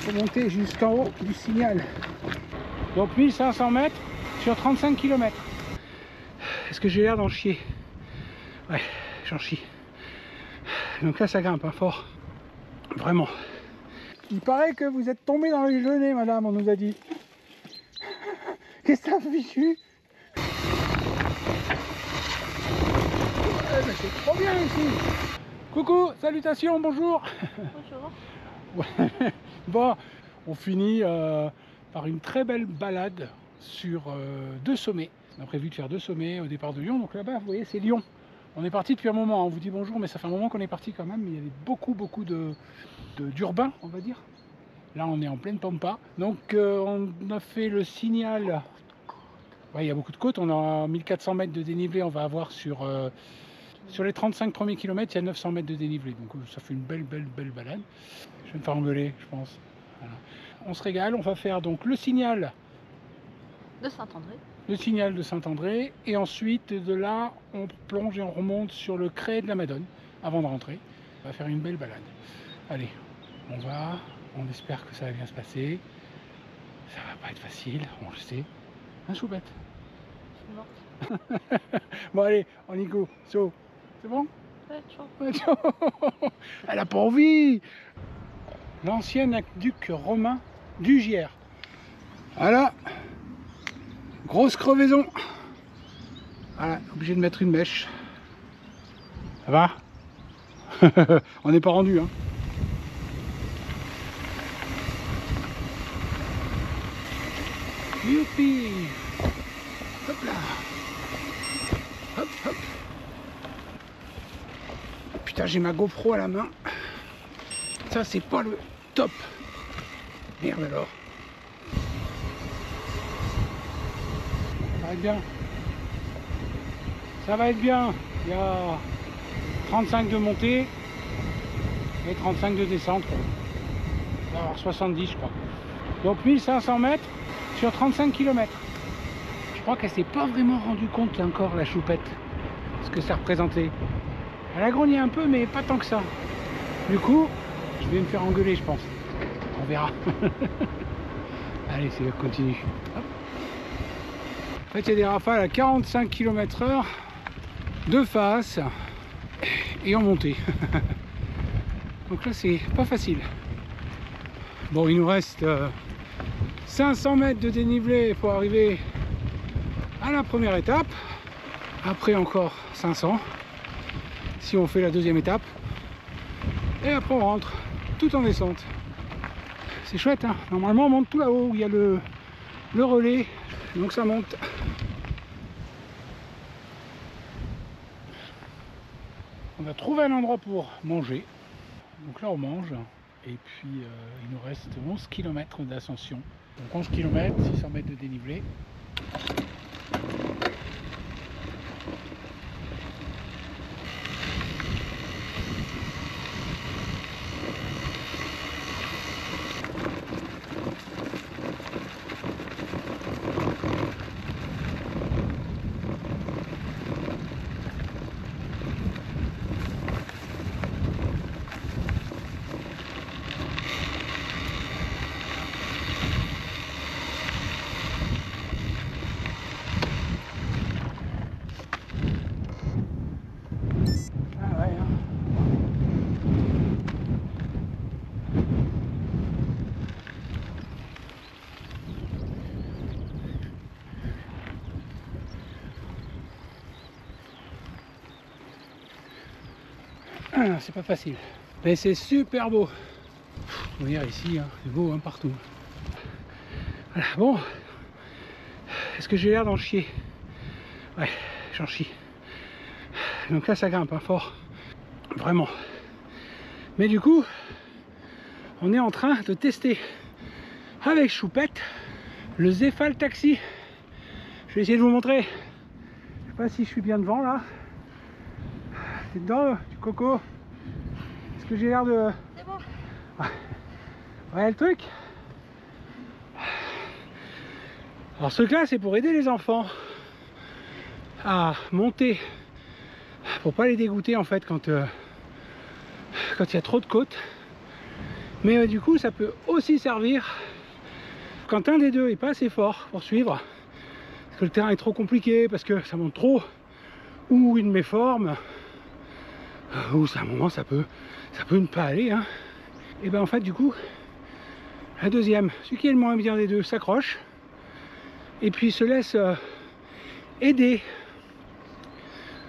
pour monter jusqu'en haut du signal. Donc 1500 mètres sur 35 km. Est-ce que j'ai l'air d'en chier? Ouais, j'en chie. Donc là ça grimpe, hein, fort. Vraiment. Il paraît que vous êtes tombé dans les genêts, madame, on nous a dit. Qu'est-ce que t'as fichu? C'est trop bien ici. Coucou, salutations, bonjour. Bonjour. Ouais. Bon, on finit par une très belle balade sur 2 sommets. On a prévu de faire 2 sommets au départ de Lyon. Donc là-bas, vous voyez, c'est Lyon. On est parti depuis un moment. On vous dit bonjour, mais ça fait un moment qu'on est parti quand même. Il y avait beaucoup d'urbain, on va dire. Là, on est en pleine pampa. Donc, on a fait le signal. Ouais, il y a beaucoup de côtes. On a 1400 mètres de dénivelé. On va avoir sur les 35 premiers kilomètres, il y a 900 mètres de dénivelé. Donc, ça fait une belle balade. Je vais me faire engueuler, je pense. Voilà. On se régale. On va faire donc le signal De Saint-André. Le signal de Saint-André. Et ensuite, de là, on plonge et on remonte sur le crêt de la Madone avant de rentrer. On va faire une belle balade. Allez, on espère que ça va bien se passer. Ça va pas être facile, on le sait. Un Choupette. Je suis morte. Bon allez, on y go. So, c'est bon? Ouais, chaud. Ouais, chaud. Elle a pas envie. L'ancien aqueduc romain d'Ugière. Voilà. Grosse crevaison. Voilà, obligé de mettre une mèche. Ça va? On n'est pas rendu, hein. Youpi! Hop là! Hop, hop! Putain, j'ai ma GoPro à la main. Ça, c'est pas le top. Merde alors. Ça va être bien. Ça va être bien. Il y a 35 de montée et 35 de descente. On va avoir 70, je crois. Donc 1500 mètres sur 35 km. Je crois qu'elle s'est pas vraiment rendue compte encore, la Choupette, ce que ça représentait. Elle a grogné un peu, mais pas tant que ça. Du coup, je vais me faire engueuler, je pense. On verra. Allez, c'est continue. Hop. En fait, il y a des rafales à 45 km/h de face et en montée. Donc là, c'est pas facile. Bon, il nous reste 500 mètres de dénivelé pour arriver à la première étape. Après encore 500 si on fait la deuxième étape. Et après on rentre tout en descente. C'est chouette, hein. Normalement on monte tout là-haut où il y a le relais. Donc ça monte. On a trouvé un endroit pour manger. Donc là on mange. Et puis il nous reste 11 km d'ascension. Donc 11 km, 600 mètres de dénivelé. C'est pas facile, mais c'est super beau. Vous voyez ici, hein, c'est beau, hein, partout. Voilà, bon, est-ce que j'ai l'air d'en chier? Ouais, j'en chie. Donc là ça grimpe, hein, fort, vraiment. Mais du coup, on est en train de tester avec Choupette le Zéphal Taxi. Je vais essayer de vous montrer. Je sais pas si je suis bien devant là. C'est dedans du coco. Est-ce que j'ai l'air de... C'est bon. Ouais, le truc. Alors ce truc là c'est pour aider les enfants à monter, pour pas les dégoûter en fait quand il y a trop de côtes. Mais du coup, ça peut aussi servir quand un des deux est pas assez fort pour suivre, parce que le terrain est trop compliqué, parce que ça monte trop, ou une méforme, ou à un moment ça peut ne pas aller, hein. Et ben en fait du coup, la deuxième, celui qui est le moins bien des deux, s'accroche, et puis se laisse aider.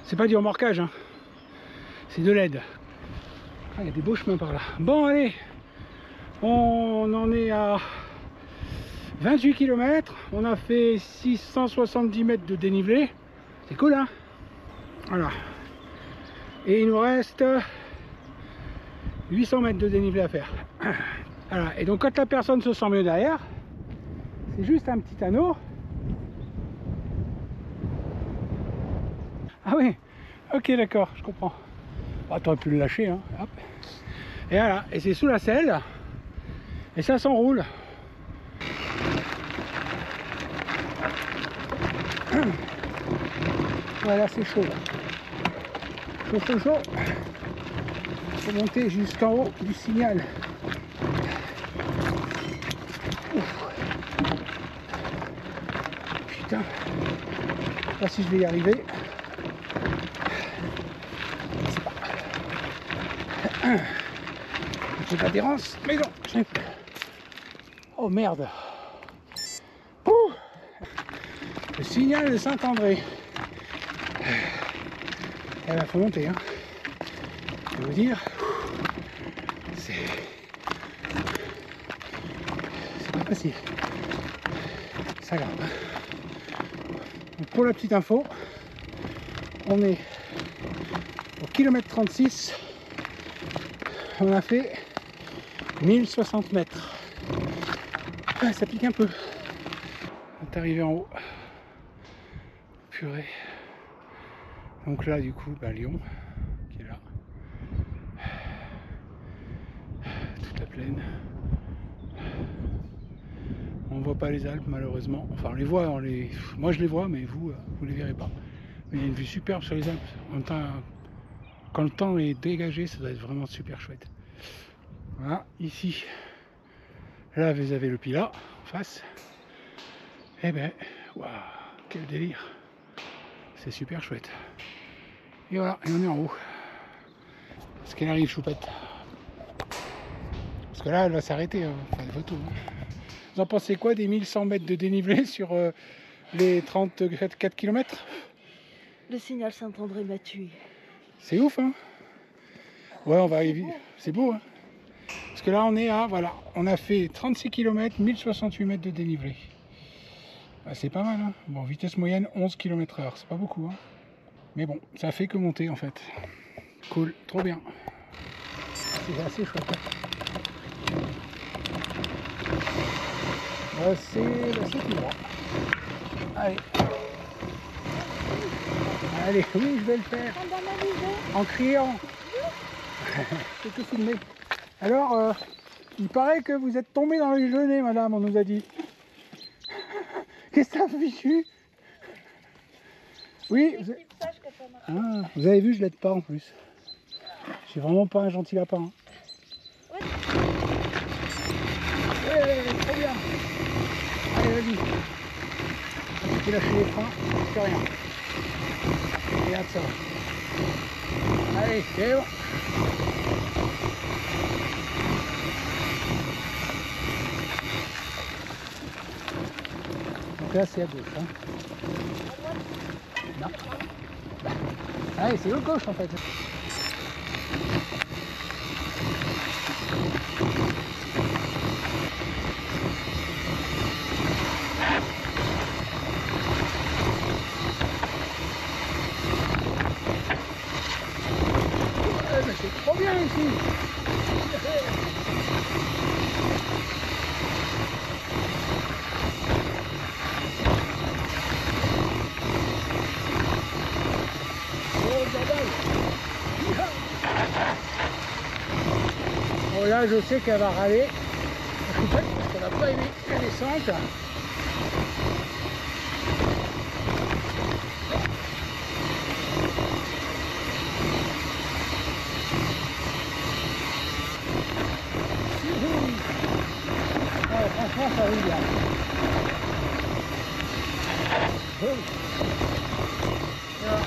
C'est pas du remorquage, hein. C'est de l'aide. Ah, il y a des beaux chemins par là. Bon allez, on en est à 28 km, on a fait 670 mètres de dénivelé, c'est cool, hein. Voilà. Et il nous reste 800 mètres de dénivelé à faire. Voilà. Et donc quand la personne se sent mieux derrière, c'est juste un petit anneau. Ah oui, ok, d'accord, je comprends. Ah, t'aurais pu le lâcher, hein. Hop. Et voilà, et c'est sous la selle, et ça s'enroule. Voilà, c'est chaud là. Chaud, chaud, chaud. Faut monter jusqu'en haut du signal. Ouf. Putain, je sais pas si je vais y arriver. Je sais pas. J'ai pas d'adhérence, mais non. Oh merde. Ouh. Le signal de Saint-André. Eh ben, faut monter, hein. Je vais vous dire, c'est pas facile. Ça grimpe. Donc pour la petite info, on est au kilomètre 36. On a fait 1060 mètres. Ah, ça pique un peu. On est arrivé en haut. Purée. Donc là, du coup, Lyon, qui est là. Toute la plaine. On ne voit pas les Alpes, malheureusement. Enfin, on les voit, moi je les vois, mais vous les verrez pas. Mais il y a une vue superbe sur les Alpes. En même temps, quand le temps est dégagé, ça doit être vraiment super chouette. Voilà, ici, là, vous avez le Pilat, en face. Eh ben, waouh, quel délire. C'est super chouette. Et voilà, et on est en haut. Parce qu'elle arrive, Choupette. Parce que là, elle va s'arrêter, hein, faire des photos. Hein. Vous en pensez quoi des 1100 mètres de dénivelé sur les 34 km? Le signal Saint-André m'a tué. C'est ouf, hein. Ouais, on va arriver. C'est beau, hein. Parce que là, on est à, voilà, on a fait 36 km, 1068 mètres de dénivelé. Bah, c'est pas mal, hein. Bon, vitesse moyenne 11 km/h, c'est pas beaucoup, hein. Mais bon, ça fait que monter en fait. Cool, trop bien. C'est assez chouette. C'est tout droit. Allez. Allez, oui, je vais le faire. En criant. Je peux te filmer. Alors, il paraît que vous êtes tombé dans les genêts, madame, on nous a dit. Qu'est-ce que t'as fichu? Oui, vous avez vu, je l'aide pas en plus. Je suis vraiment pas un gentil lapin. Hein. Ouais, trop bien. Allez, vas-y. Tu peux lâcher les freins, c'est rien. Regarde ça. Allez, c'est bon. Donc là, c'est à gauche. Hein. Non. Allez, c'est le gauche en fait. C'est trop bien ici. Bon là je sais qu'elle va râler. Parce qu'elle n'a pas aimé la descente. Ouais, franchement, ça roule bien. Oh. Voilà.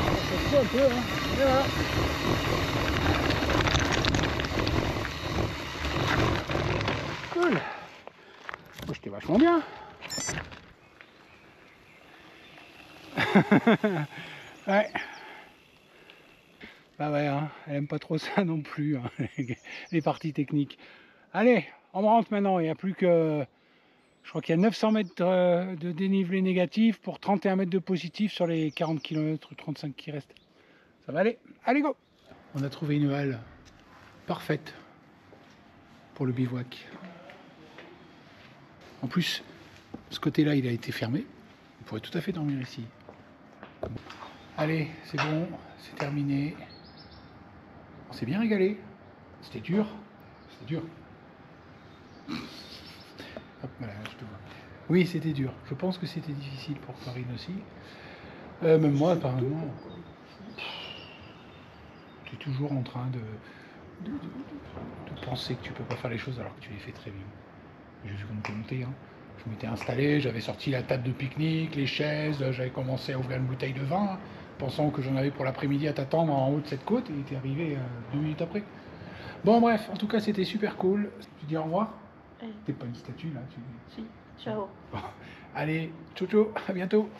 Ça se fait un peu, hein. Et voilà. Cool. Moi, j'étais vachement bien. Ouais. Bah ouais, hein, elle aime pas trop ça non plus, hein, les parties techniques. Allez, on rentre maintenant, il n'y a plus que... Je crois qu'il y a 900 mètres de dénivelé négatif pour 31 mètres de positif sur les 40 km ou 35 qui restent. Ça va aller. Allez, go! On a trouvé une halle parfaite pour le bivouac. En plus, ce côté-là, il a été fermé. On pourrait tout à fait dormir ici. Allez, c'est bon, c'est terminé. On s'est bien régalé. C'était dur. C'était dur. Hop, voilà, je te vois. Oui, c'était dur. Je pense que c'était difficile pour Karine aussi. Même moi, apparemment. Tu es toujours en train de penser que tu peux pas faire les choses alors que tu les fais très bien. J'ai vu comme commenter, hein. Je m'étais installé, j'avais sorti la table de pique-nique, les chaises, j'avais commencé à ouvrir une bouteille de vin, pensant que j'en avais pour l'après-midi à t'attendre en haut de cette côte, et il était arrivé 2 minutes après. Bon bref, en tout cas c'était super cool. Tu dis au revoir? T'es pas une statue là, Si, ciao. Bon. Allez, ciao ciao, à bientôt.